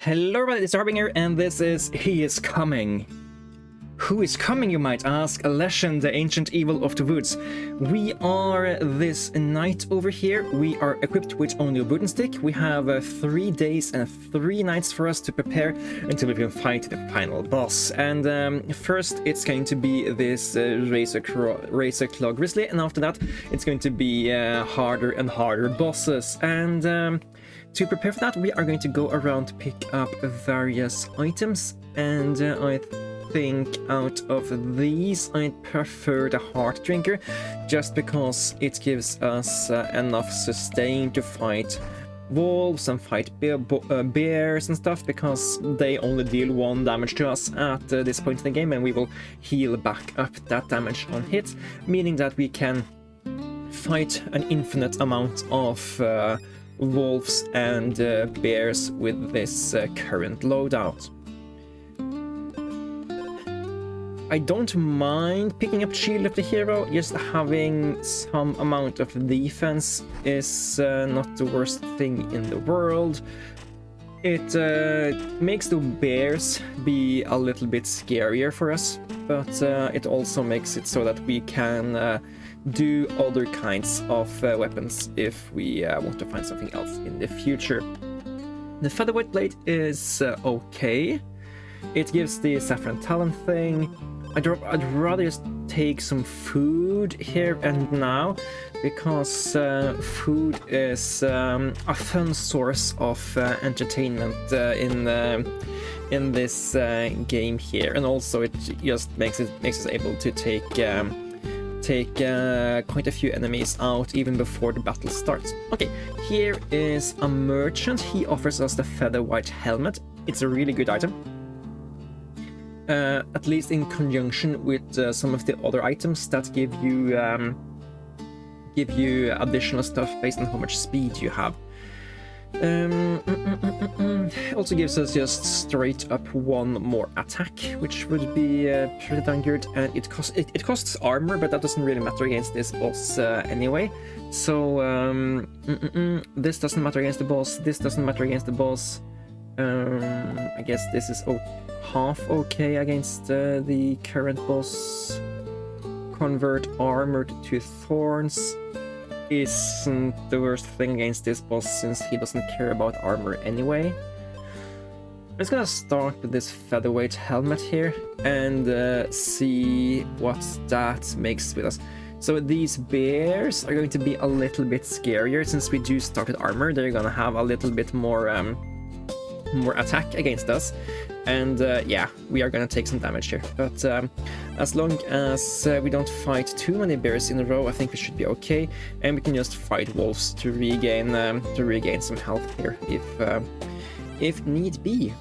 Hello everybody, it's Harbinger, and this is He is Coming. Who is coming, you might ask? A legend, the ancient evil of the woods. We are this knight over here. We are equipped with only a wooden stick. We have 3 days and 3 nights for us to prepare until we can fight the final boss. And first it's going to be this Razor Claw Grizzly, and after that it's going to be harder and harder bosses. And to prepare for that, we are going to go around to pick up various items, and I think out of these I'd prefer the Heart Drinker, just because it gives us enough sustain to fight wolves and fight bears and stuff, because they only deal 1 damage to us at this point in the game, and we will heal back up that damage on hit, meaning that we can fight an infinite amount of wolves and bears with this current loadout. I don't mind picking up Shield of the Hero. Just having some amount of defense is not the worst thing in the world. It makes the bears be a little bit scarier for us, but it also makes it so that we can do other kinds of weapons if we want to find something else in the future. The Featherweight Blade is okay. It gives the Saffron Talon thing. I'd rather just take some food here and now, because food is a fun source of entertainment in this game here, and also it just makes us able to take quite a few enemies out even before the battle starts. Okay, here is a merchant. He offers us the Featherweight Helmet. It's a really good item. At least in conjunction with some of the other items that give you additional stuff based on how much speed you have. Also gives us just straight up 1 more attack, which would be pretty darn good, and it costs armor, but that doesn't really matter against this boss anyway. So this doesn't matter against the boss, this doesn't matter against the boss. I guess this is half okay against the current boss. Convert armored to thorns isn't the worst thing against this boss, since he doesn't care about armor anyway. I'm just gonna start with this Featherweight Helmet here and see what that makes with us. So these bears are going to be a little bit scarier, since we do start with armor. They're gonna have a little bit more attack against us, and yeah, we are gonna take some damage here, but as long as we don't fight too many bears in a row, I think we should be okay, and we can just fight wolves to regain some health here if need be.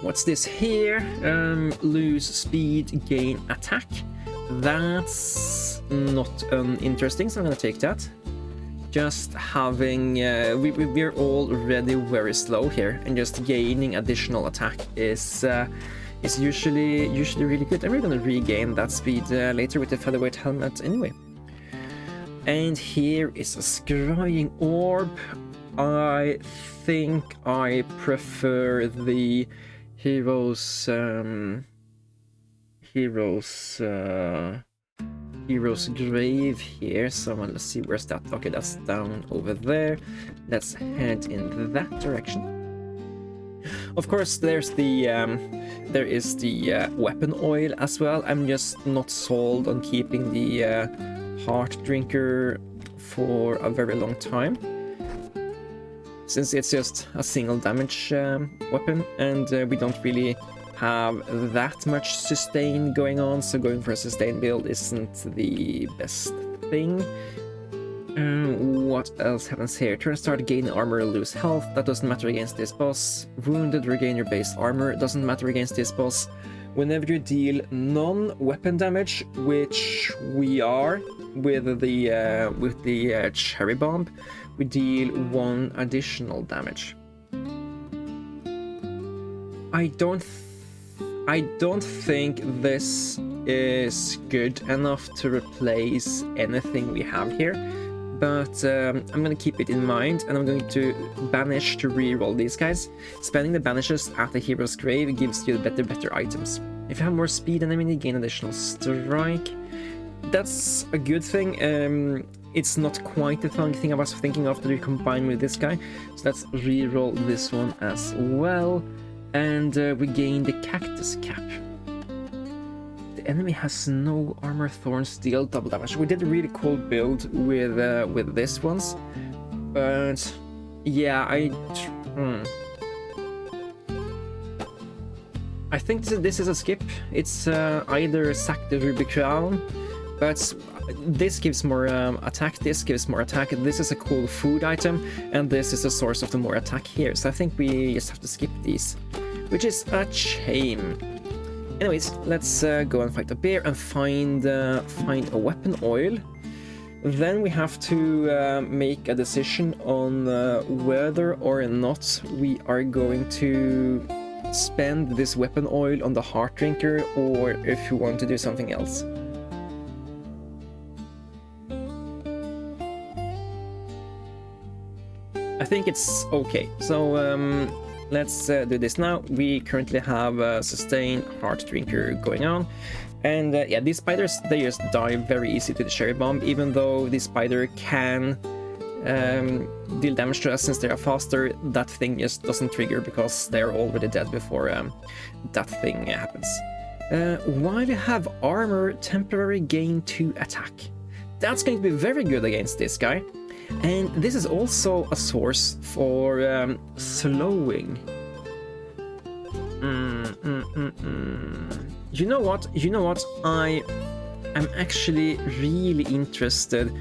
What's this here? Lose speed, gain attack. That's not interesting, so I'm gonna take that. Just having we're already very slow here, and just gaining additional attack is usually really good, and we're gonna regain that speed later with the Featherweight Helmet anyway. And here is a Scrying Orb. I think I prefer the Hero's Grave here, so let's see, where's that? Okay, that's down over there. Let's head in that direction. Of course, there is the weapon oil as well. I'm just not sold on keeping the Heart Drinker for a very long time, since it's just a single damage weapon, and we don't really have that much sustain going on, so going for a sustain build isn't the best thing. What else happens here? Turn start, gain armor, lose health. That doesn't matter against this boss. Wounded, regain your base armor. Doesn't matter against this boss. Whenever you deal non-weapon damage, which we are with the Cherry Bomb, we deal 1 additional damage. I don't think this is good enough to replace anything we have here, but I'm gonna keep it in mind, and I'm going to banish to reroll these guys. Spending the banishes at the hero's grave gives you better items. If you have more speed than enemy, gain additional strike. That's a good thing. It's not quite the thing I was thinking of to combine with this guy, so let's reroll this one as well, and we gain the cactus cap. The enemy has no armor, thorns, deal double damage. We did a really cool build with this ones, but yeah, I think this is a skip. It's either sack the Ruby Crown, but this gives more attack, this gives more attack, this is a cool food item, and this is the source of the more attack here, so I think we just have to skip these, which is a shame. Anyways, let's go and fight a bear and find a weapon oil. Then we have to make a decision on whether or not we are going to spend this weapon oil on the heart drinker, or if we want to do something else. I think it's okay. So let's do this now. We currently have a sustain heart drinker going on, and yeah, these spiders, they just die very easy to the cherry bomb, even though this spider can deal damage to us since they are faster. That thing just doesn't trigger because they're already dead before that thing happens. While you have armor, temporary gain 2 attack. That's going to be very good against this guy. And this is also a source for slowing. You know what? I am actually really interested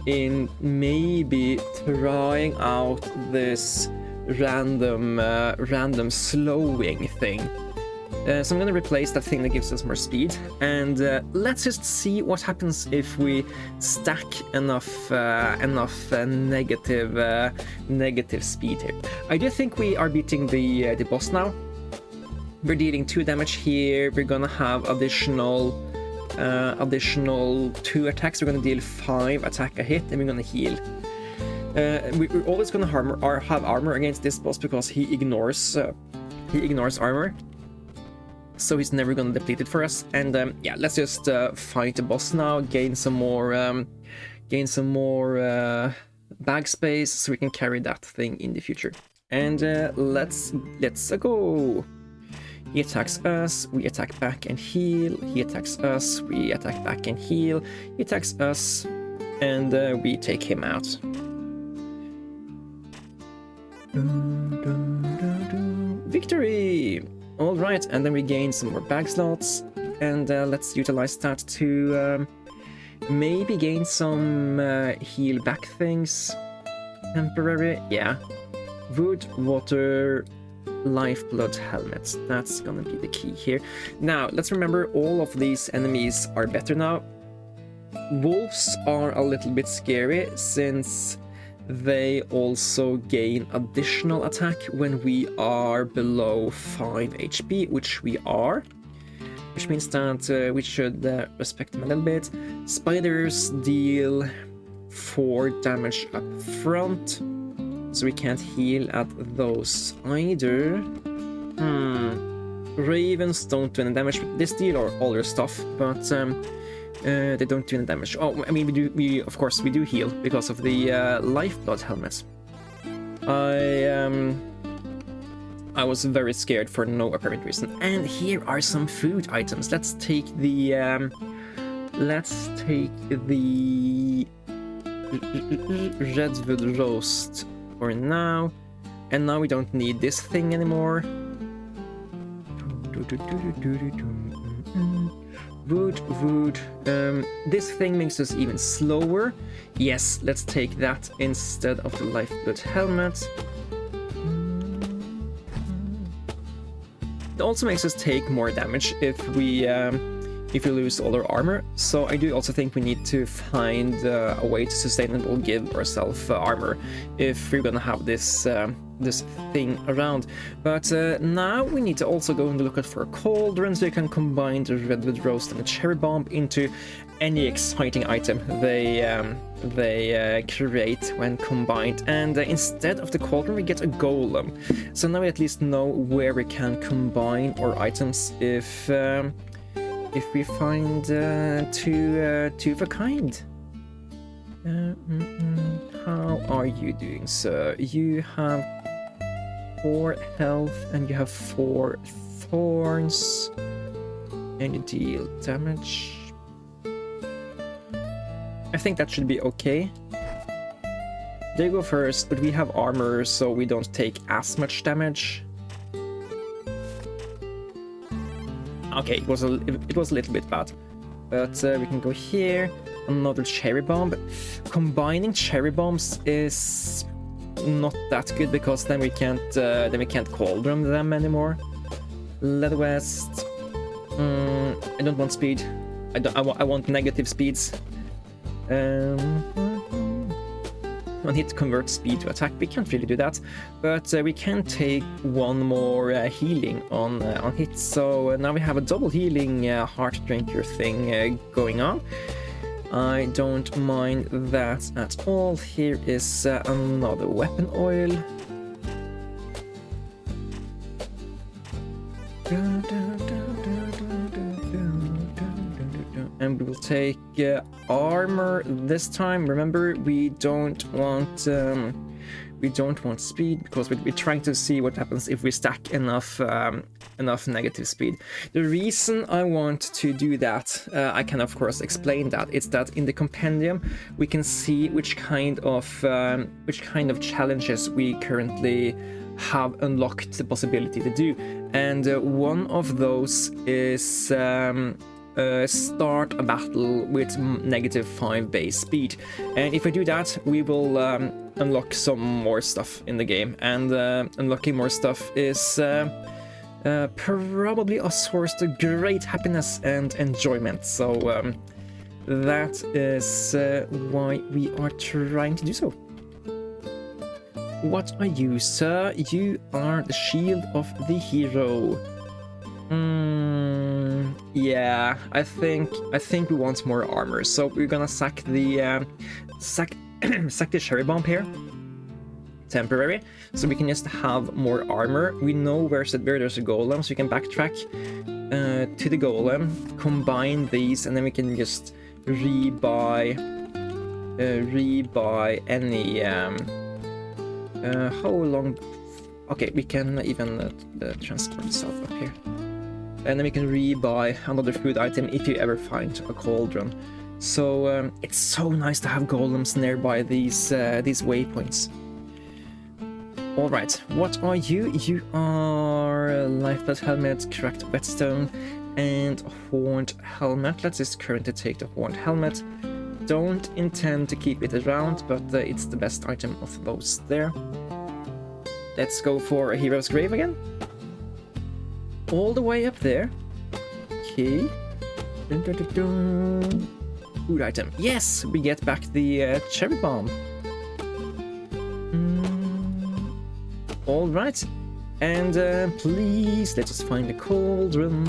in maybe trying out this random slowing thing. So I'm gonna replace that thing that gives us more speed, and let's just see what happens if we stack enough negative speed here. I do think we are beating the boss now. We're dealing 2 damage here. We're gonna have additional 2 attacks. We're gonna deal 5 attack a hit, and we're gonna heal. We're always gonna have armor against this boss because he ignores armor. So he's never gonna deplete it for us. And yeah, let's just fight the boss now, gain some more bag space so we can carry that thing in the future. And let's go. He attacks us, we attack back and heal. He attacks us, we attack back and heal. He attacks us, and we take him out. Victory! Alright, and then we gain some more bag slots, and let's utilize that to maybe gain some heal back things. Temporary, yeah. Wood, water, lifeblood helmets. That's gonna be the key here. Now, let's remember all of these enemies are better now. Wolves are a little bit scary since they also gain additional attack when we are below 5 HP, which we are. Which means that we should respect them a little bit. Spiders deal 4 damage up front, so we can't heal at those either. Ravens don't do any damage. They steal all their stuff, but they don't do any damage. Oh, I mean, we of course do heal because of the lifeblood helmets. I was very scared for no apparent reason. And here are some food items. Let's take the redwood roast for now. And now we don't need this thing anymore. Wood. This thing makes us even slower. Yes, let's take that instead of the lifeblood helmet. It also makes us take more damage if we lose all our armor. So I do also think we need to find a way to sustainably give ourselves armor if we're gonna have this this thing around. But now we need to also go and look out for a cauldron so you can combine the redwood roast and the cherry bomb into, any exciting item they create when combined. And instead of the cauldron, we get a golem. So now we at least know where we can combine our items if we find two of a kind. How are you doing, sir? You have 4 health and you have 4 thorns, and you deal damage. I think that should be okay. They go first, but we have armor, so we don't take as much damage. Okay, it was a little bit bad, but we can go here. Another cherry bomb. Combining cherry bombs is not that good because then we can't cauldron them anymore. Lead West. I don't want speed. I want negative speeds. One hit converts speed to attack. We can't really do that, but we can take 1 more healing on hit. So now we have a double healing heart drinker thing going on. I don't mind that at all. Here is another weapon oil. And we will take armor this time. Remember, we don't want speed because we're trying to see what happens if we stack enough negative speed. The reason I want to do that, I can of course explain that. It's that in the compendium we can see which kind of challenges we currently have unlocked the possibility to do, and one of those is start a battle with -5 base speed, and if I do that we will unlock some more stuff in the game, and unlocking more stuff is probably a source of great happiness and enjoyment, so that is why we are trying to do so. What are you, sir? You are the shield of the hero. Yeah, I think we want more armor, so we're gonna sack the sack the cherry bomb here, temporary, so we can just have more armor. We know where there's a golem, so we can backtrack to the golem, combine these, and then we can just rebuy any how long. Okay, we can even transport stuff up here. And then we can rebuy another food item if you ever find a cauldron. So it's so nice to have golems nearby these waypoints. All right, what are you? You are lifeless helmet, cracked whetstone, and horned helmet. Let's just currently take the horned helmet. Don't intend to keep it around, but it's the best item of those there. Let's go for a hero's grave again. All the way up there. Okay. Dun, dun, dun, dun. Food item. Yes, we get back the cherry bomb. All right. And please, let us find the cauldron.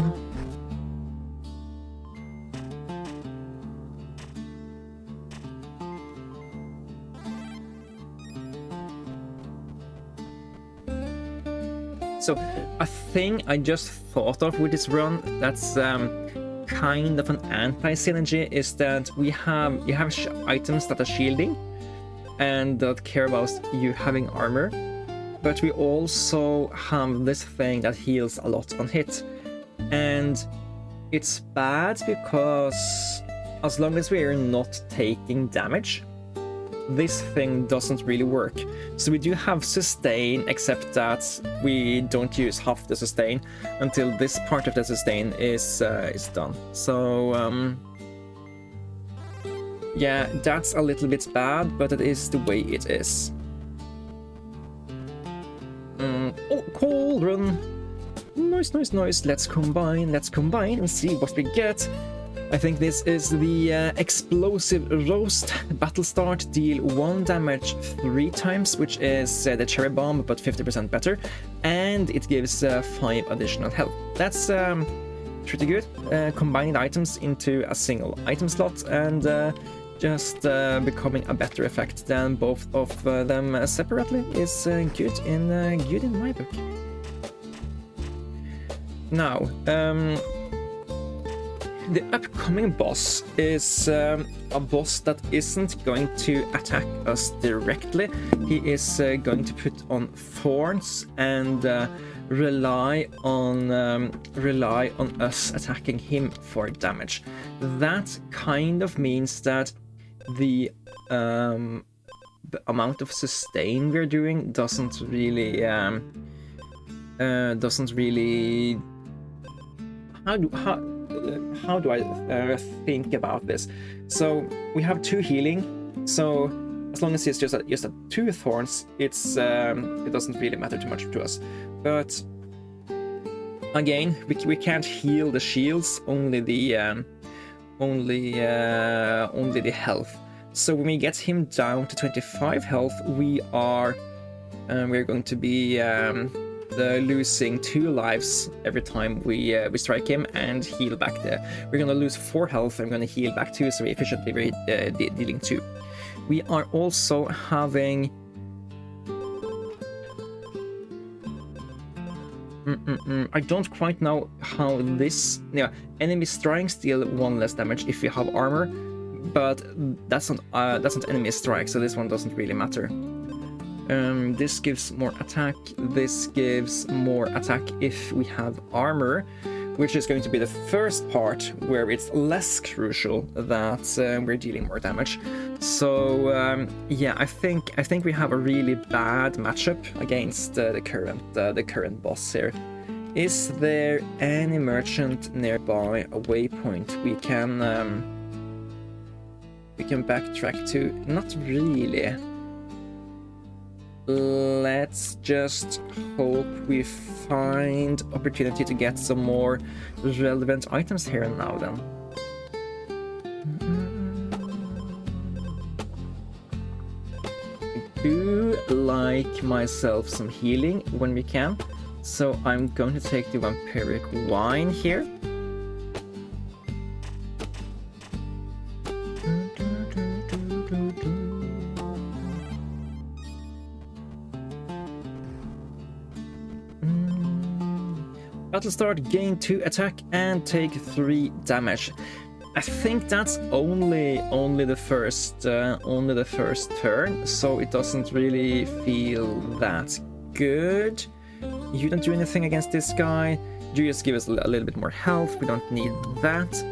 So a thing I just thought of with this run that's kind of an anti-synergy is that you have items that are shielding and that care about you having armor, but we also have this thing that heals a lot on hit, and it's bad because as long as we are not taking damage, this thing doesn't really work. So we do have sustain, except that we don't use half the sustain until this part of the sustain is done. So yeah, that's a little bit bad, but it is the way it is. Oh, cauldron! Nice, nice, nice. Let's combine and see what we get. I think this is the explosive roast. Battle start, deal 1 damage 3 times, which is the cherry bomb, but 50% better, and it gives 5 additional health. That's pretty good. Combining the items into a single item slot and just becoming a better effect than both of them separately is good in my book. Now, the upcoming boss is a boss that isn't going to attack us directly. He is going to put on thorns and rely on us attacking him for damage. That kind of means that the amount of sustain we're doing doesn't really how do I think about this? So we have 2 healing, so as long as it's just a 2 thorns, it's it doesn't really matter too much to us. But again, we can't heal the shields, only the health. So when we get him down to 25 health, we're going to be losing 2 lives every time we strike him and heal back there. We're gonna lose 4 health and we're gonna heal back 2, so efficiently we're dealing 2. We are also having I don't quite know how this... Yeah, enemy strikes deal 1 less damage if you have armor, but that's not enemy strike, so this one doesn't really matter. This gives more attack, this gives more attack if we have armor, which is going to be the first part where it's less crucial that we're dealing more damage. So yeah, I think we have a really bad matchup against the current boss here. Is there any merchant nearby, a waypoint we can backtrack to? Not really. Let's just hope we find opportunity to get some more relevant items here and now then. I do like myself some healing when we can, so I'm going to take the vampiric wine here. Battle start, gain 2 attack and take 3 damage. I think that's only the first turn, so it doesn't really feel that good. You don't do anything against this guy. You just give us a little bit more health. We don't need that.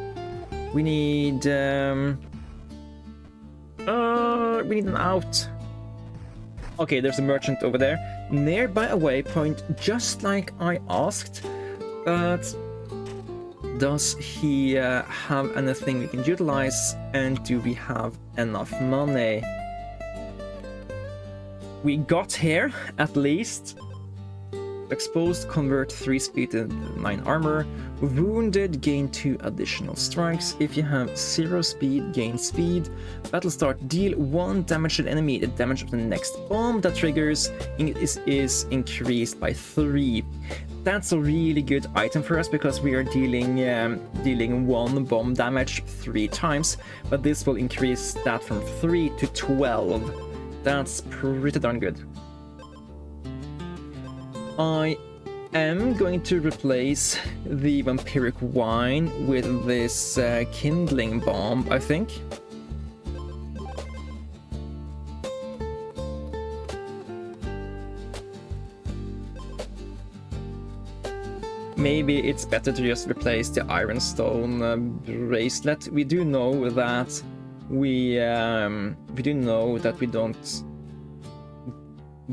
We need an out. Okay, there's a merchant over there nearby a waypoint, just like I asked. But does he have anything we can utilize, and do we have enough money? We got here, at least. Exposed, convert 3 speed to 9 armor. Wounded, gain 2 additional strikes. If you have 0 speed, gain speed. Battle start, deal 1 damage to the enemy. The damage of the next bomb that triggers is increased by 3. That's a really good item for us because we are dealing 1 bomb damage 3 times, but this will increase that from 3 to 12. That's pretty darn good. I am going to replace the vampiric wine with this kindling bomb, I think. Maybe it's better to just replace the ironstone bracelet. We do know that we don't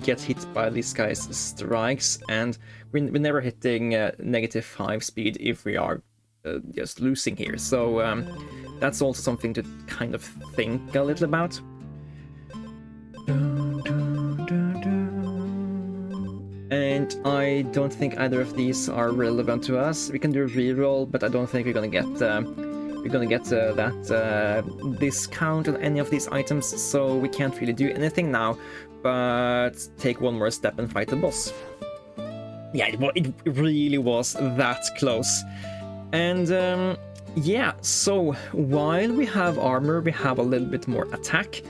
get hit by this guy's strikes, and we're never hitting -5 speed if we are just losing here. So that's also something to kind of think a little about. And I don't think either of these are relevant to us. We can do a reroll, but I don't think we're gonna get that discount on any of these items, so we can't really do anything now but take 1 more step and fight the boss. Yeah, it really was that close. And yeah, so while we have armor, we have a little bit more attack,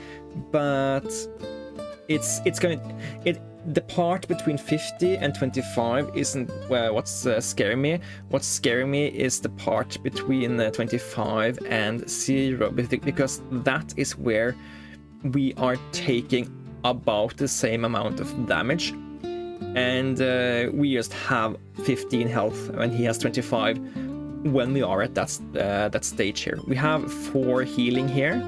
but the part between 50 and 25 isn't what's scaring me. What's scaring me is the part between 25 and 0, because that is where we are taking about the same amount of damage, and we just have 15 health and he has 25 when we are at that stage here. We have 4 healing here,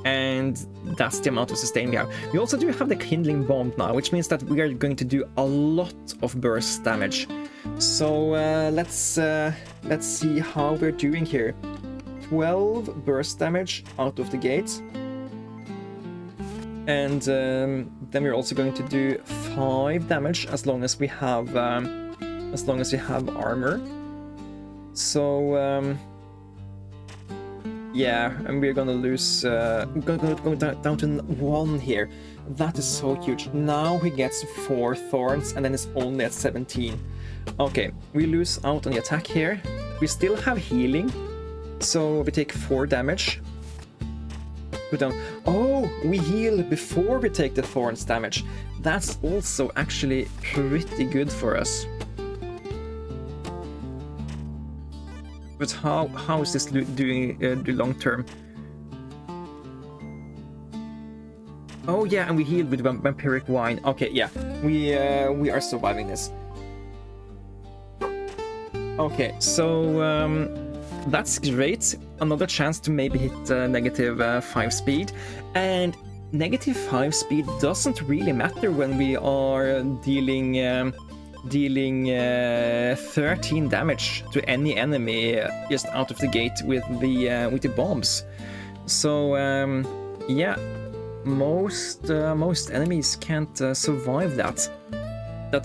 and that's the amount of sustain we have. We also do have the kindling bomb now, which means that we are going to do a lot of burst damage. So let's see how we're doing here. 12 burst damage out of the gate, and then we're also going to do 5 damage as long as we have armor. So yeah, and we're gonna lose, go down to 1 here. That is so huge. Now he gets 4 thorns and then it's only at 17. Okay, we lose out on the attack here. We still have healing, so we take 4 damage. Go down. Oh, we heal before we take the thorns damage. That's also actually pretty good for us. But how is this doing long term? Oh yeah, and we healed with vampiric wine. Okay, yeah, we are surviving this. Okay, so that's great. Another chance to maybe hit negative 5 speed, and negative 5 speed doesn't really matter when we are dealing 13 damage to any enemy just out of the gate with the bombs. So yeah, most enemies can't survive that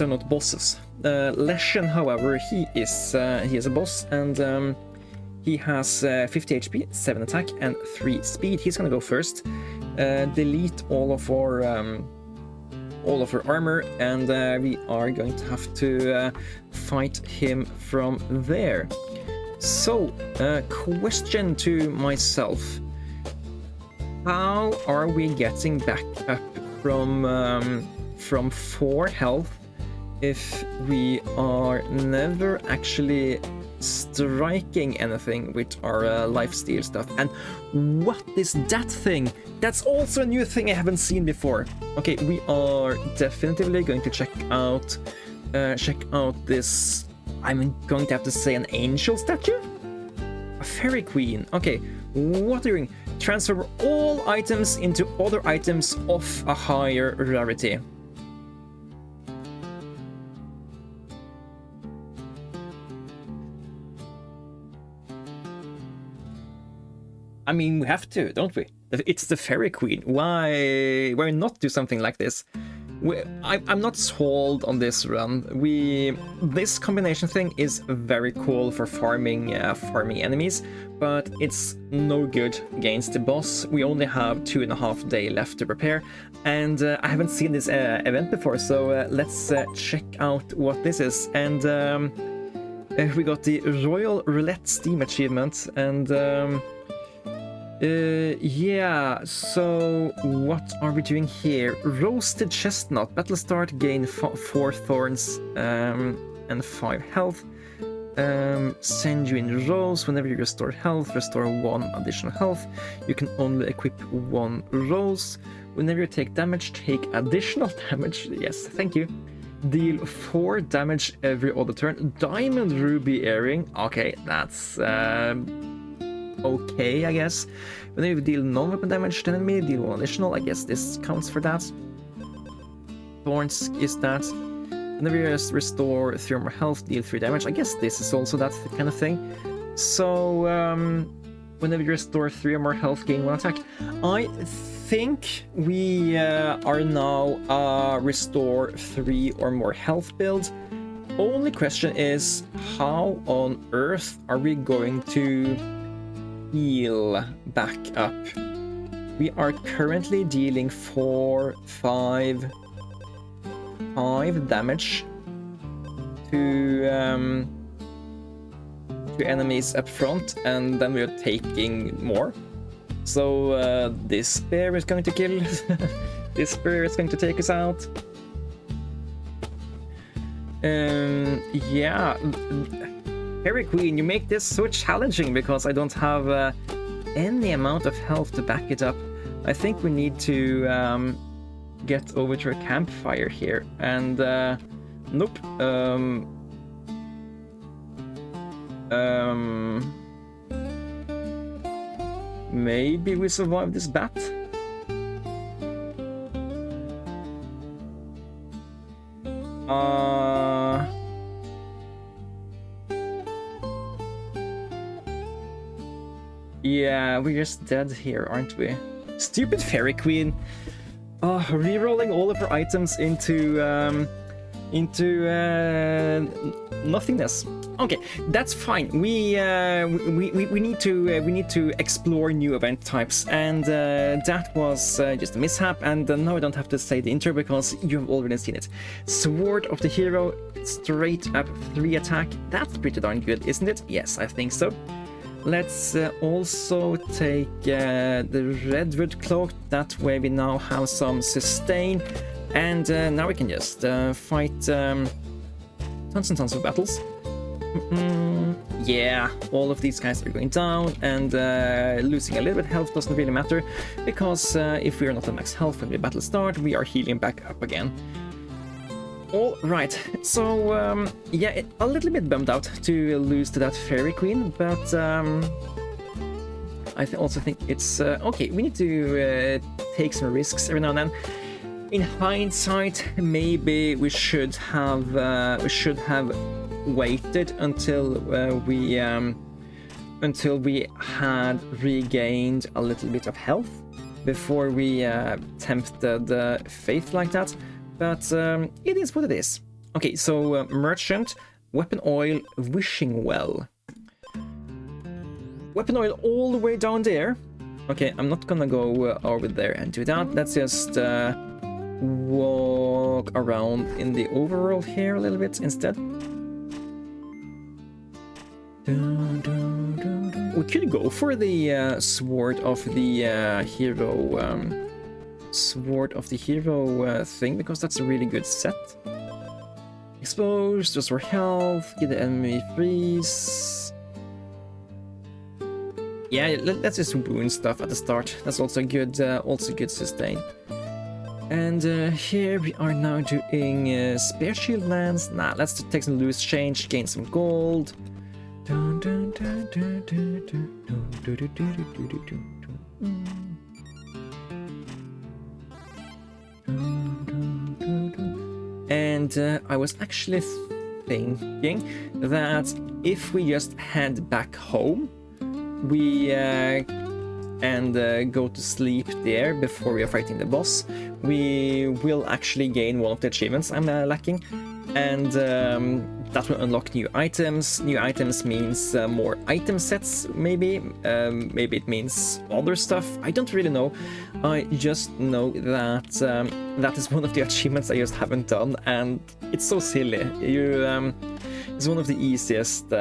are not bosses. Leshen, however, he is a boss, and he has 50 HP, 7 attack, and 3 speed. He's gonna go first. Delete all of our armor, and we are going to have to fight him from there. So, question to myself: how are we getting back up from 4 health if we are never actually striking anything with our lifesteal stuff? And what is that thing? That's also a new thing I haven't seen before. Okay, we are definitively going to check out this. I'm going to have to say an angel statue, a fairy queen. Okay, what are you doing? Transfer all items into other items of a higher rarity. I mean, we have to, don't we? It's the Fairy Queen. Why not do something like this? I'm not sold on this run. This combination thing is very cool for farming enemies, but it's no good against the boss. We only have 2.5 days left to prepare, and I haven't seen this event before, so let's check out what this is. And we got the Royal Roulette Steam achievement, and yeah, so what are we doing here? Roasted chestnut, battle start, gain 4 thorns and 5 health. Send you in rose. Whenever you restore health, restore 1 additional health. You can only equip 1 rose. Whenever you take damage, take additional damage. Yes, thank you. Deal 4 damage every other turn. Diamond ruby earring. Okay, that's okay, I guess. Whenever you deal non-weapon damage to an enemy, deal 1 additional. I guess this counts for that. Thorns is that. Whenever you restore 3 or more health, deal 3 damage. I guess this is also that kind of thing. So, whenever you restore 3 or more health, gain 1 attack. I think we are now restore 3 or more health build. Only question is, how on earth are we going to heal back up? We are currently dealing 5 damage to 2 enemies up front, and then we're taking more. So this spear is going to kill. This spear is going to take us out. Yeah, Fairy Queen, you make this so challenging because I don't have any amount of health to back it up. I think we need to get over to a campfire here, and nope. Maybe we survive this bat. Yeah, we're just dead here, aren't we? Stupid Fairy Queen. Rerolling all of her items into nothingness. Okay, that's fine. We need to explore new event types, and that was just a mishap. And now I don't have to say the intro because you have already seen it. Sword of the Hero, straight up 3 attack. That's pretty darn good, isn't it? Yes, I think so. Let's also take the Redwood Cloak. That way we now have some sustain, and now we can just fight tons and tons of battles. Yeah, all of these guys are going down, and losing a little bit of health doesn't really matter, because if we are not at max health when the battle starts, we are healing back up again. Alright, so yeah, a little bit bummed out to lose to that Fairy Queen, but I also think it's okay. We need to take some risks every now and then. In hindsight, maybe we should have waited until we had regained a little bit of health before we tempted Faith like that. But it is what it is. Okay, so Merchant, Weapon Oil, Wishing Well. Weapon Oil all the way down there. Okay, I'm not gonna go over there and do that. Let's just walk around in the overworld here a little bit instead. We could go for the Sword of the Hero... Sword of the Hero thing, because that's a really good set. Exposed, restore health, get the enemy freeze. Yeah, let's just wound stuff at the start. That's also good sustain. And here we are now doing Spear Shield Lance. Nah, let's take some loose change, gain some gold. And I was actually thinking that if we just head back home, we and go to sleep there before we are fighting the boss, we will actually gain one of the achievements I'm lacking, and that will unlock new items. New items means more item sets, maybe. Maybe it means other stuff. I don't really know. I just know that that is one of the achievements I just haven't done, and it's so silly. It's one of the easiest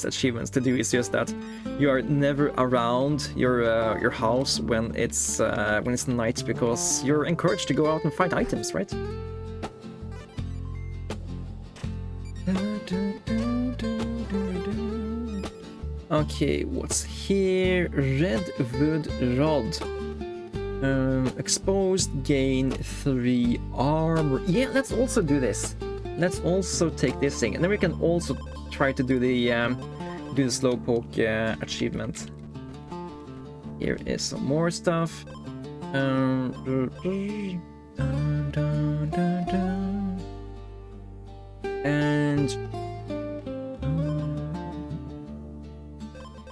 achievements to do. Is just that you are never around your house when it's night, because you're encouraged to go out and find items, right? Okay, what's here? Redwood Rod. Exposed, gain 3 armor. Yeah, let's also do this. Let's also take this thing, and then we can also try to do the slowpoke achievement. Here is some more stuff. And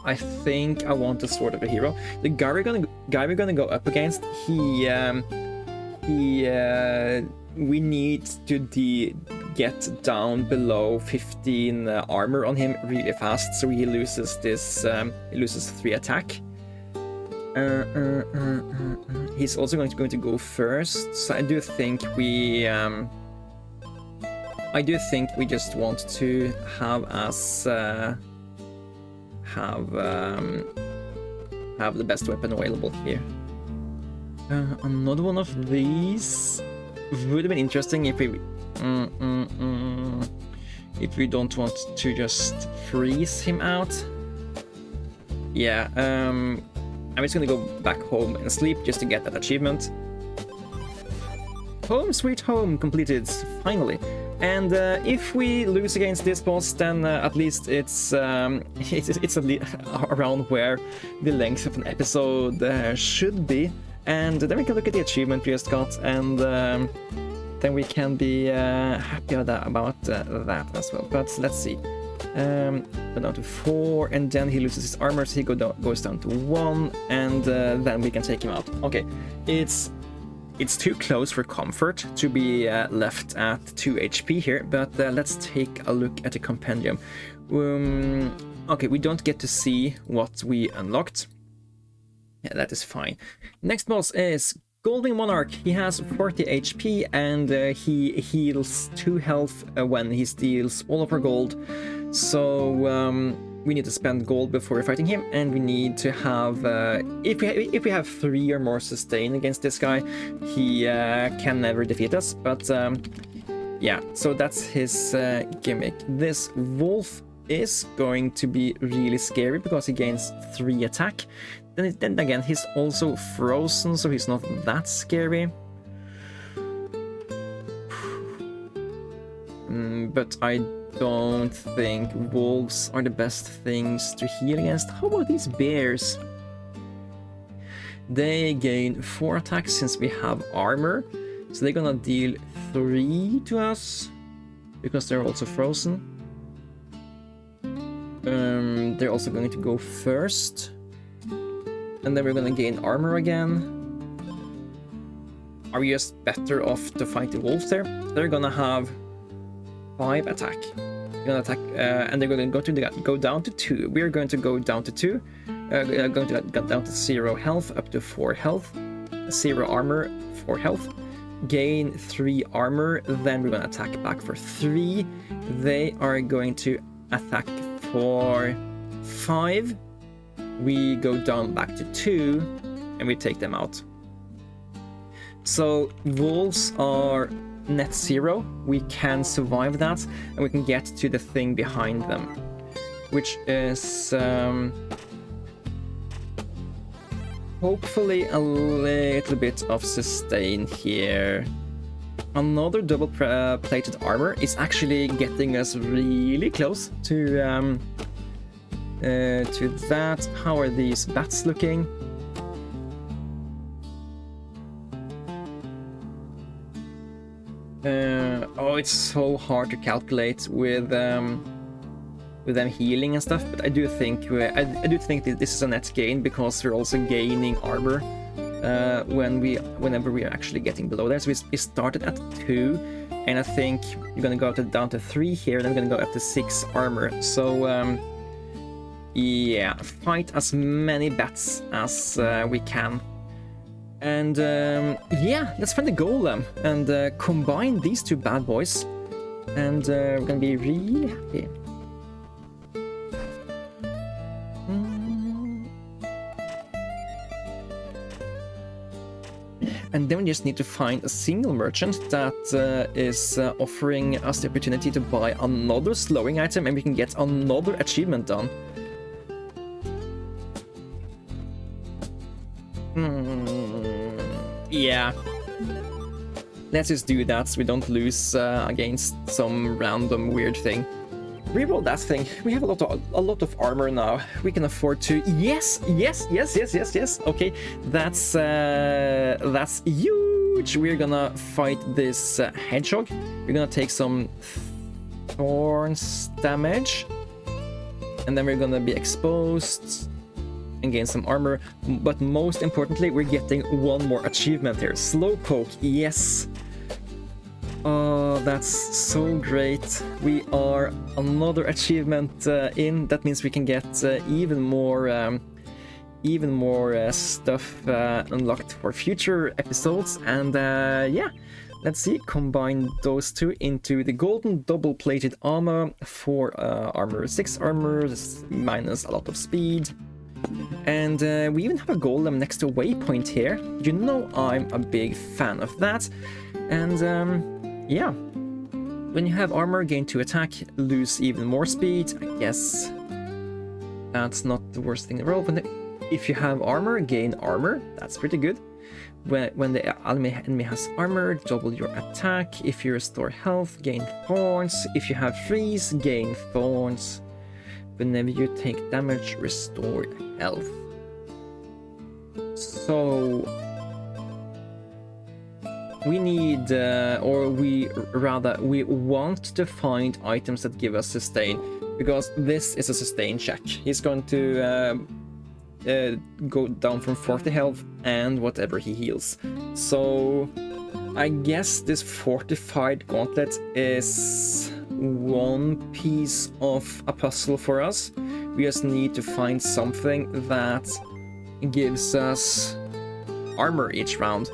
I think I want the Sword of the Hero. The guy we're gonna go up against, we need to get down below 15 armor on him really fast, so he loses this. He loses 3 attack. He's also going to go first, so I do think we I do think we just want to have us have the best weapon available here. Another one of these would have been interesting if we don't want to just freeze him out. Yeah, I'm just gonna go back home and sleep just to get that achievement. Home sweet home completed, finally. And if we lose against this boss, then at least it's at least around where the length of an episode should be. And then we can look at the achievement we just got, and then we can be happy about that as well. But let's see. Go down to 4, and then he loses his armor, so he goes down to 1, and then we can take him out. Okay, it's too close for comfort to be left at 2 HP here, but let's take a look at the compendium. Okay, we don't get to see what we unlocked. Yeah, that is fine. Next boss is Goldwing Monarch. He has 40 HP and he heals 2 health when he steals all of our gold. So we need to spend gold before we're fighting him, and we need to have if we have 3 or more sustain against this guy, he can never defeat us. But yeah, so that's his gimmick. This wolf is going to be really scary because he gains 3 attack. Then again, he's also frozen, so he's not that scary. But I don't think wolves are the best things to heal against. How about these bears? They gain 4 attacks since we have armor, so they're gonna deal 3 to us because they're also frozen. They're also going to go first, and then we're gonna gain armor again. Are we just better off to fight the wolves there? They're gonna have 5 attack. They're gonna attack, and they're going to go down to 2. We are going to go down to 2. Going to go down to 0 health up to 4 health, 0 armor, 4 health. Gain 3 armor. Then we're gonna attack back for 3. They are going to attack for 5. We go down back to 2, and we take them out. So wolves are net 0. We can survive that, and we can get to the thing behind them, which is hopefully a little bit of sustain here. Another double plated armor is actually getting us really close to that. How are these bats looking? Oh, it's so hard to calculate with them healing and stuff, but I do think that this is a net gain because we're also gaining armor whenever we are actually getting below there. So we started at 2, and I think we're gonna go down to 3 here, and then we're gonna go up to 6 armor. So yeah, fight as many bats as we can. And yeah, let's find the golem and combine these 2 bad boys, and we're gonna be really happy. And then we just need to find a single merchant that is offering us the opportunity to buy another slowing item, and we can get another achievement done. Yeah. Let's just do that so we don't lose against some random weird thing. Reroll that thing. We have a lot of armor now. We can afford to. Yes. Okay, that's huge. We're gonna fight this hedgehog. We're gonna take some thorns damage, and then we're gonna be exposed and gain some armor. But most importantly, we're getting 1 more achievement here. Slowpoke. Yes. Oh, that's so great. We are another achievement in. That means we can get even more stuff unlocked for future episodes. And yeah, Let's see, combine those two into the golden double-plated armor for armor 6 armor, minus a lot of speed. And we even have a golem next to waypoint here. You know I'm a big fan of that. And yeah, when you have armor, gain 2 attack, lose even more speed. I guess that's not the worst thing in the world. If you have armor, gain armor. That's pretty good. When the enemy has armor, double your attack. If you restore health, gain thorns. If you have freeze, gain thorns. Whenever you take damage, restore health. So we need, we want to find items that give us sustain, because this is a sustain check. He's going to go down from 40 health and whatever he heals. So I guess this fortified gauntlet is one piece of a puzzle for us. We just need to find something that gives us armor each round.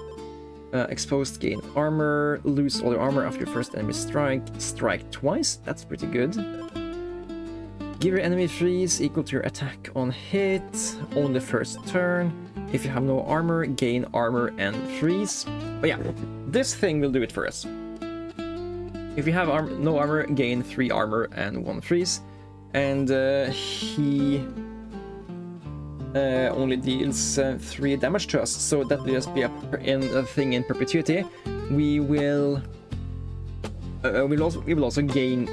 Exposed, gain armor, lose all your armor after your first enemy strike twice. That's pretty good. Give your enemy freeze equal to your attack on hit on the first turn. If you have no armor, gain armor and freeze. But yeah, this thing will do it for us. If you have no armor, gain 3 armor and 1 freeze. And he only deals 3 damage to us, so that will just be a thing in perpetuity. We will also gain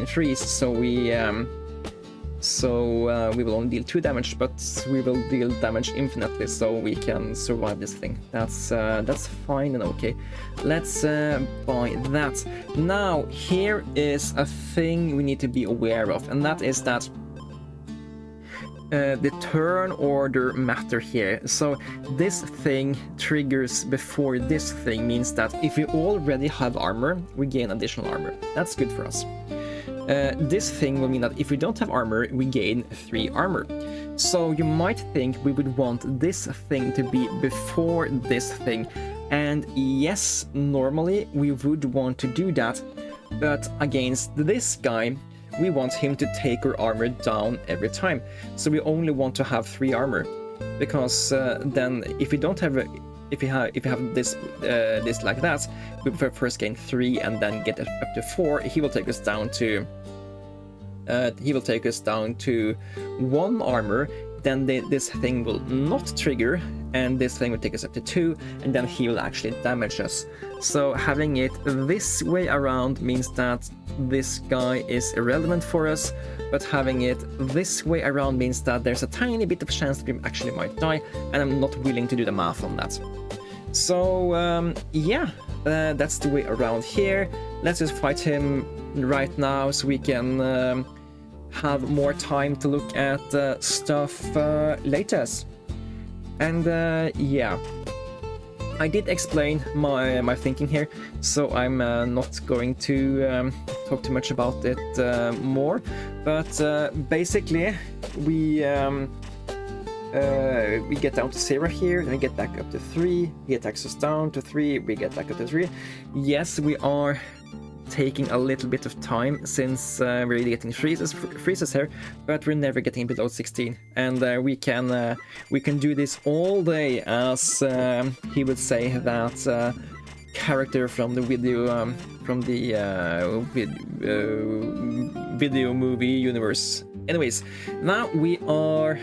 freeze, so we will only deal 2 damage, but we will deal damage infinitely, so we can survive this thing. That's fine and okay. Let's buy that. Now, here is a thing we need to be aware of, and that is that the turn order matter here. So this thing triggers before this thing, means that if we already have armor, we gain additional armor. That's good for us. This thing will mean that if we don't have armor, we gain 3 armor. So you might think we would want this thing to be before this thing. And yes, normally we would want to do that, but against this guy, we want him to take our armor down every time. So we only want to have 3 armor, because then if we don't have if you have this like that, we first gain 3 and then get up to 4. He will take us down to 1 armor. Then this thing will not trigger, and this thing will take us up to 2, and then he will actually damage us. So having it this way around means that this guy is irrelevant for us, but having it this way around means that there's a tiny bit of chance that we actually might die, and I'm not willing to do the math on that. So yeah, that's the way around here. Let's just fight him right now so we can have more time to look at stuff later. And yeah, I did explain my thinking here, so I'm not going to talk too much about it more. But basically, we get down to 0 here, then we get back up to 3, he attacks us down to 3, we get back up to 3. Yes, we are taking a little bit of time since we're really getting freezes here, but we're never getting below 16, and we can do this all day, as he would say that character from the video video movie universe. Anyways, now we are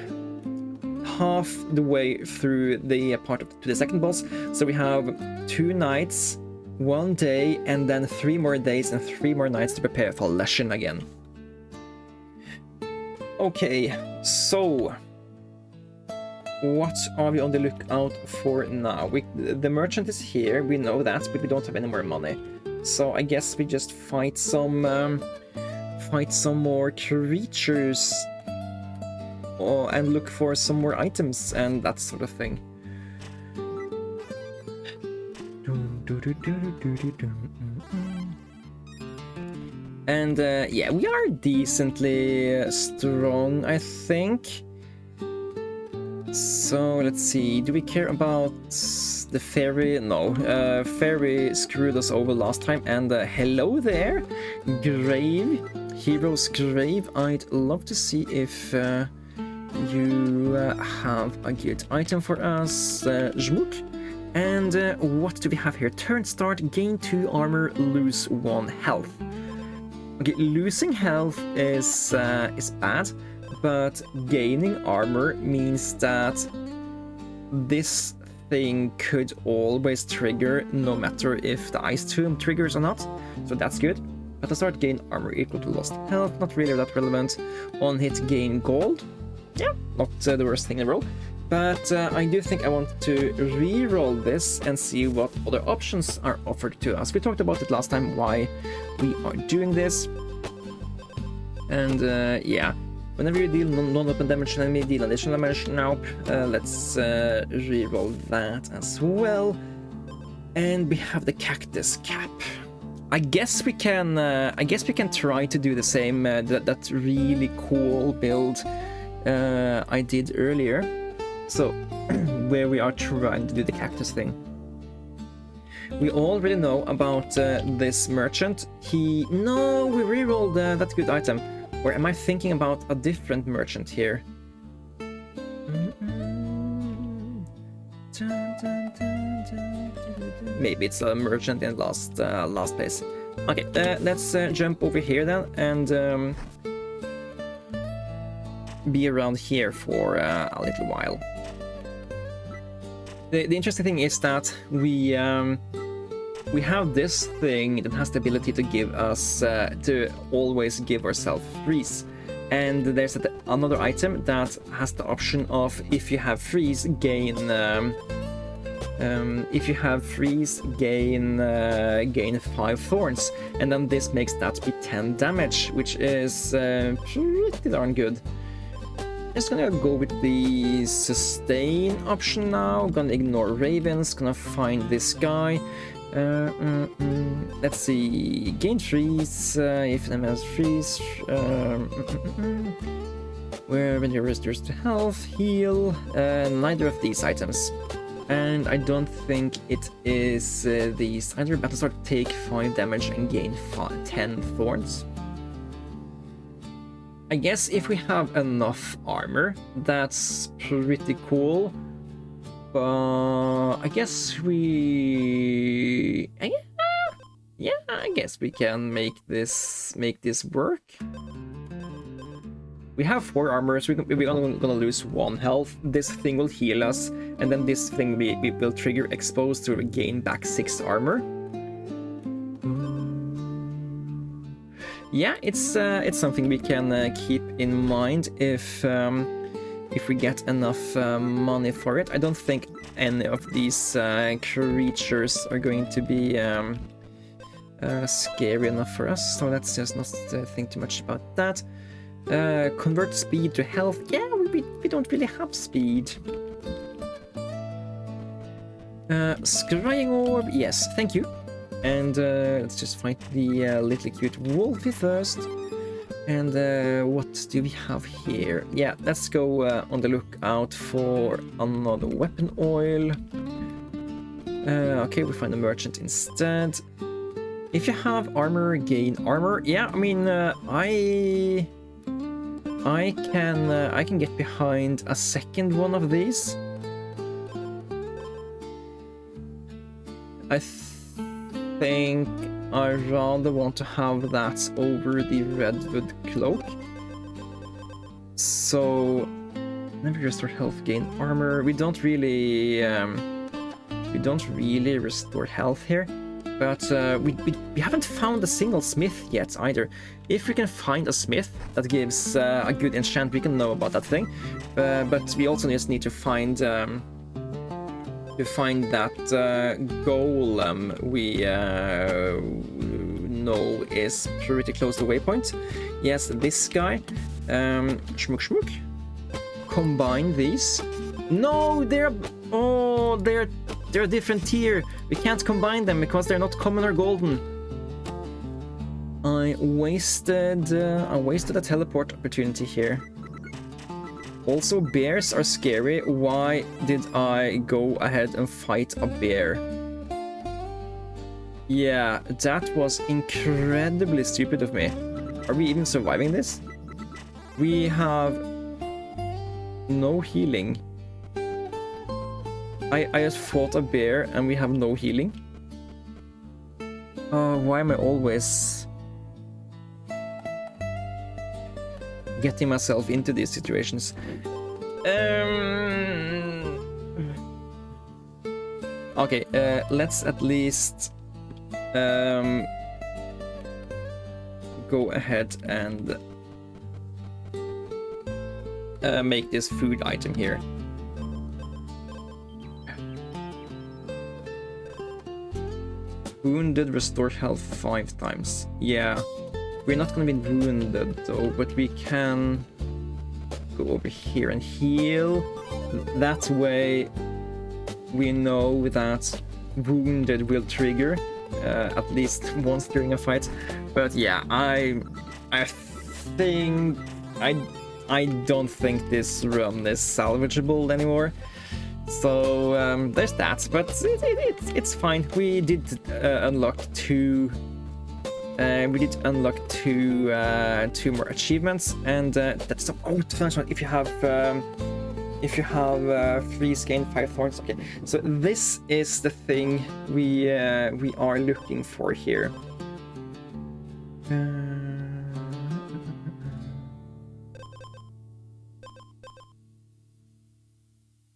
half the way through the part to the second boss, so we have 2 nights, 1 day, and then 3 more days and 3 more nights to prepare for Leshen again. Okay, so what are we on the lookout for now? The merchant is here, we know that, but we don't have any more money. So I guess we just fight some more creatures, and look for some more items and that sort of thing. And yeah, we are decently strong, I think. So let's see, do we care about the fairy? No, fairy screwed us over last time, and hello there, grave, hero's grave. I'd love to see if you have a good item for us, Jmook. And what do we have here? Turn start, gain 2 armor, lose 1 health. Okay, losing health is bad, but gaining armor means that this thing could always trigger no matter if the ice tomb triggers or not, so that's good. At the start, gain armor equal to lost health, not really that relevant. On hit, gain gold. Yeah, not the worst thing in the world. But I do think I want to re-roll this and see what other options are offered to us. We talked about it last time, why we are doing this. And yeah, whenever you deal non-open damage to an enemy, deal additional damage. Now, let's re-roll that as well. And we have the cactus cap. I guess we can try to do the same that really cool build I did earlier. So, where we are trying to do the cactus thing. We already know about this merchant. No, we rerolled that good item. Or am I thinking about a different merchant here? Maybe it's a merchant in last place. Okay, let's jump over here then and be around here for a little while. The interesting thing is that we have this thing that has the ability to give us to always give ourselves freeze, and there's another item that has the option of if you have freeze gain gain 5 thorns, and then this makes that be 10 damage, which is pretty darn good. Just gonna go with the sustain option now. Gonna ignore ravens. Gonna find this guy. Let's see. Gain freeze if them has freeze. Where when you restores to health, heal. Neither of these items. And I don't think it is these either. Battlestar take 5 damage and gain 10 thorns. I guess if we have enough armor, that's pretty cool. But I guess I guess we can make this work. We have 4 armor, so we're gonna lose 1 health. This thing will heal us, and then this thing we will trigger exposed to gain back 6 armor. Yeah, it's something we can keep in mind if we get enough money for it. I don't think any of these creatures are going to be scary enough for us, so let's just not think too much about that. Convert speed to health. Yeah, we don't really have speed. Scrying orb. Yes, thank you. And let's just find the little cute wolfie first. And what do we have here? Yeah, let's go on the lookout for another weapon oil. Okay, we find a merchant instead. If you have armor, gain armor. Yeah, I mean, I can get behind a second one of these. I think I rather want to have that over the redwood cloak. So never restore health, gain armor. We don't really restore health here, but we haven't found a single smith yet either. If we can find a smith that gives a good enchant, we can know about that thing. But we also just need to find that golem we know is pretty close to waypoint. Yes, this guy. Shmook. Combine these. No, they're a different tier. We can't combine them because they're not common or golden. I wasted a teleport opportunity here. Also, bears are scary. Why did I go ahead and fight a bear? Yeah, that was incredibly stupid of me. Are we even surviving this? We have no healing. I just fought a bear and we have no healing. Why am I always getting myself into these situations? Okay, let's at least go ahead and make this food item here. Wounded, restore health 5 times. Yeah, we're not gonna be wounded though, but we can go over here and heal. That way we know that wounded will trigger at least once during a fight. But yeah, I think I don't think this run is salvageable anymore. So there's that, but it's fine. We did unlock two. We did unlock two more achievements, and that's the first one. If you have freeze gain 5 thorns. Okay, so this is the thing we are looking for here.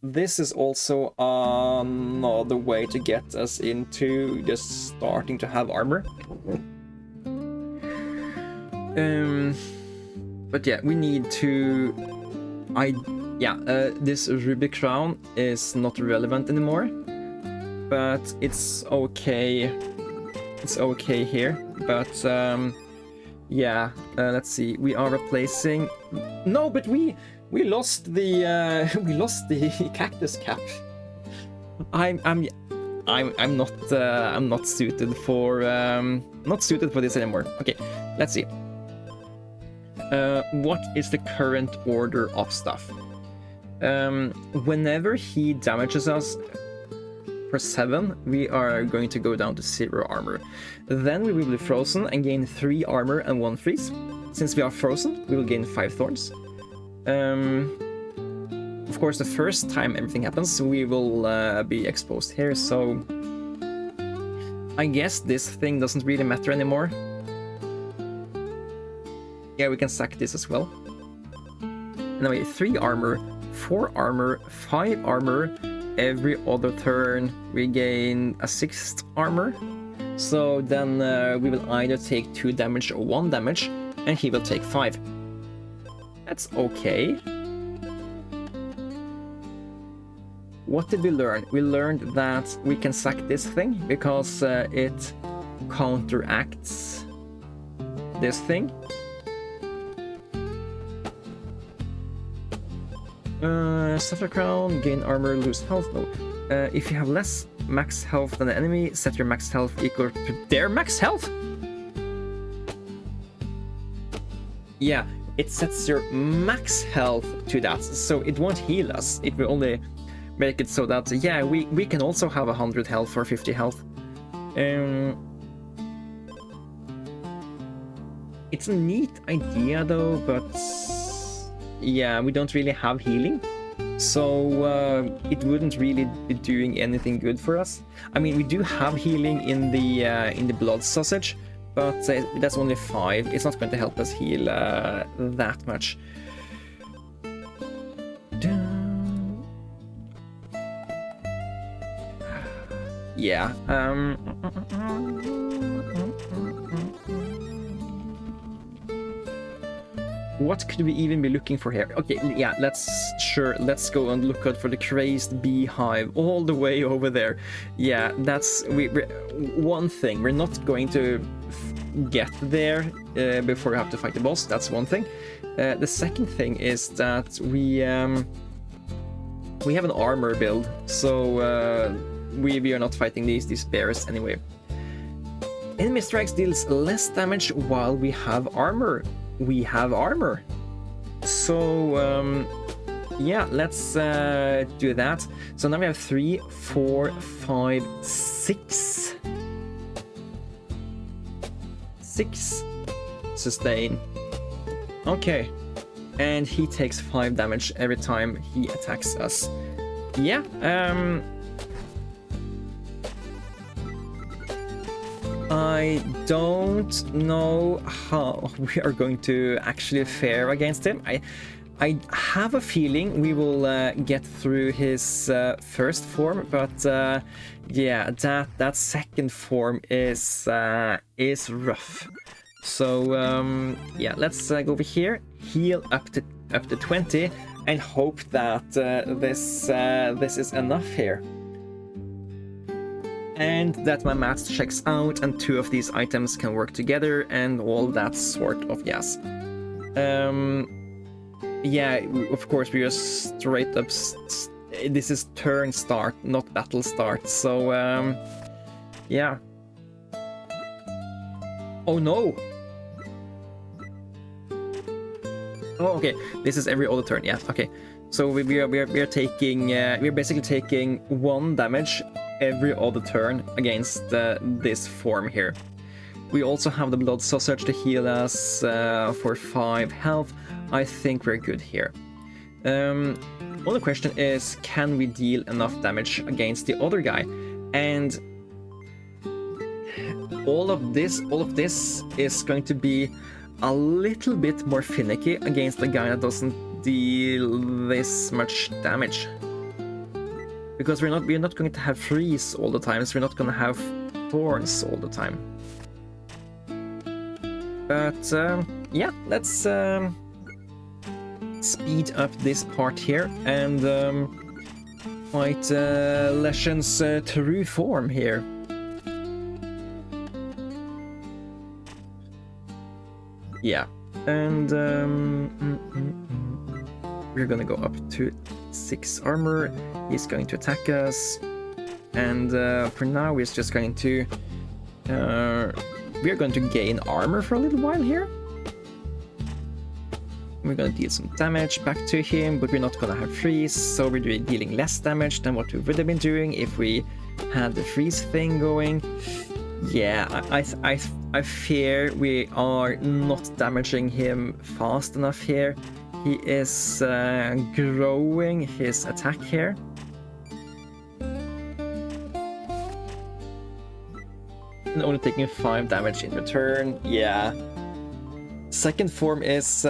This is also another way to get us into just starting to have armor. But yeah, we need to... this ruby crown is not relevant anymore, but it's okay. It's okay here, but yeah, let's see. We are replacing... No, but we lost the we lost the cactus cap. I'm not suited for this anymore. Okay, let's see. What is the current order of stuff? Whenever he damages us for 7, we are going to go down to 0 armor. Then we will be frozen and gain 3 armor and 1 freeze. Since we are frozen, we will gain 5 thorns. Of course, the first time everything happens, we will be exposed here, so I guess this thing doesn't really matter anymore. Yeah, we can sack this as well. Anyway, 3 armor, 4 armor, 5 armor. Every other turn we gain a 6th armor. So then we will either take 2 damage or 1 damage, and he will take 5. That's okay. What did we learn? We learned that we can sack this thing because it counteracts this thing. Suffer crown, gain armor, lose health. No. If you have less max health than the enemy, set your max health equal to their max health. Yeah, it sets your max health to that, so it won't heal us. It will only make it so that, yeah, we can also have 100 health or 50 health. It's a neat idea though, but yeah, we don't really have healing, so it wouldn't really be doing anything good for us. I mean, we do have healing in the blood sausage, but that's only 5. It's not going to help us heal that much. Yeah. What could we even be looking for here? Okay, yeah, let's go and look out for the crazed beehive all the way over there. Yeah, that's one thing. We're not going to get there before we have to fight the boss. That's one thing. The second thing is that we have an armor build, so we are not fighting these bears anyway. Enemy strikes deals less damage while we have armor. We have armor, so yeah, let's do that. So now we have 3, 4, 5, 6. 6 sustain. Okay. And he takes 5 damage every time he attacks us. Yeah, I don't know how we are going to actually fare against him. I have a feeling we will get through his first form, but yeah, that second form is rough. So yeah, let's go over here, heal up to 20, and hope that this is enough here. And that my math checks out, and 2 of these items can work together, and all that sort of yes. Yeah, of course we are straight up. This is turn start, not battle start. So yeah. Oh no. Oh, okay. This is every other turn. Yeah. Okay. So we are taking we're basically taking 1 damage every other turn against this form here. We also have the blood sausage to heal us for 5 health. I think we're good here. Only question is, can we deal enough damage against the other guy? And all of this is going to be a little bit more finicky against a guy that doesn't deal this much damage. Because we're not going to have freeze all the time, so we're not going to have thorns all the time. But yeah, let's speed up this part here and fight Lesion's true form here. Yeah, and we're gonna go up to 6 armor. He's going to attack us, and for now we're just going to we're going to gain armor for a little while here. We're gonna deal some damage back to him, but we're not gonna have freeze, so we're dealing less damage than what we would have been doing if we had the freeze thing going. Yeah, I fear we are not damaging him fast enough here. He is growing his attack here. And only taking 5 damage in return. Yeah. Second form is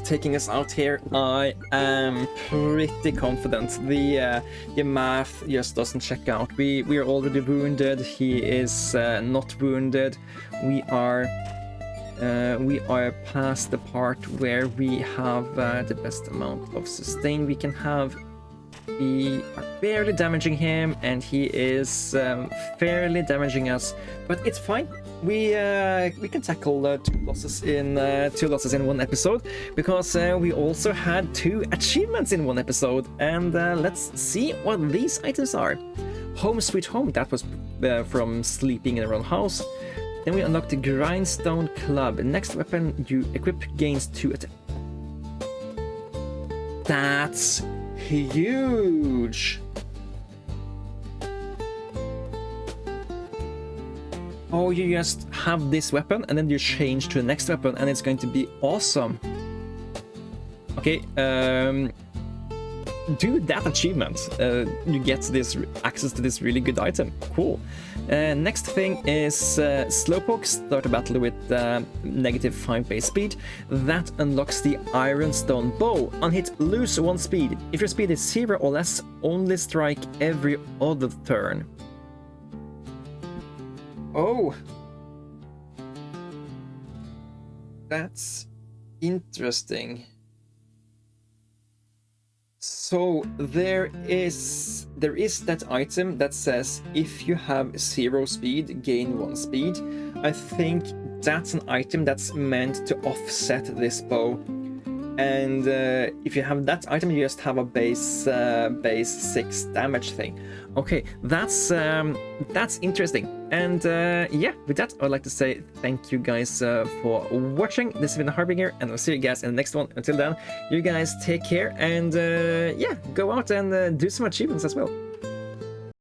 taking us out here. I am pretty confident. The math just doesn't check out. We are already wounded. He is not wounded. We are past the part where we have the best amount of sustain we can have. We are barely damaging him, and he is fairly damaging us, but it's fine. We can tackle 2 losses in 1 episode, because we also had 2 achievements in 1 episode, and let's see what these items are. Home Sweet Home, that was from sleeping in a round house. Then we unlocked the Grindstone Club. Next weapon you equip gains 2 attack. That's huge. Oh, you just have this weapon and then you change to the next weapon and it's going to be awesome. Okay, do that achievement. You get this access to this really good item. Cool. Next thing is Slowpoke. Start a battle with -5 base speed. That unlocks the Ironstone Bow. On hit, lose 1 speed. If your speed is 0 or less, only strike every other turn. Oh, that's interesting. So there is that item that says if you have 0 speed, gain 1 speed. I think that's an item that's meant to offset this bow. And if you have that item, you just have a base 6 damage thing. Okay, that's interesting. And yeah, with that, I'd like to say thank you guys for watching. This has been Harbinger, and I'll see you guys in the next one. Until then, you guys take care, and yeah, go out and do some achievements as well.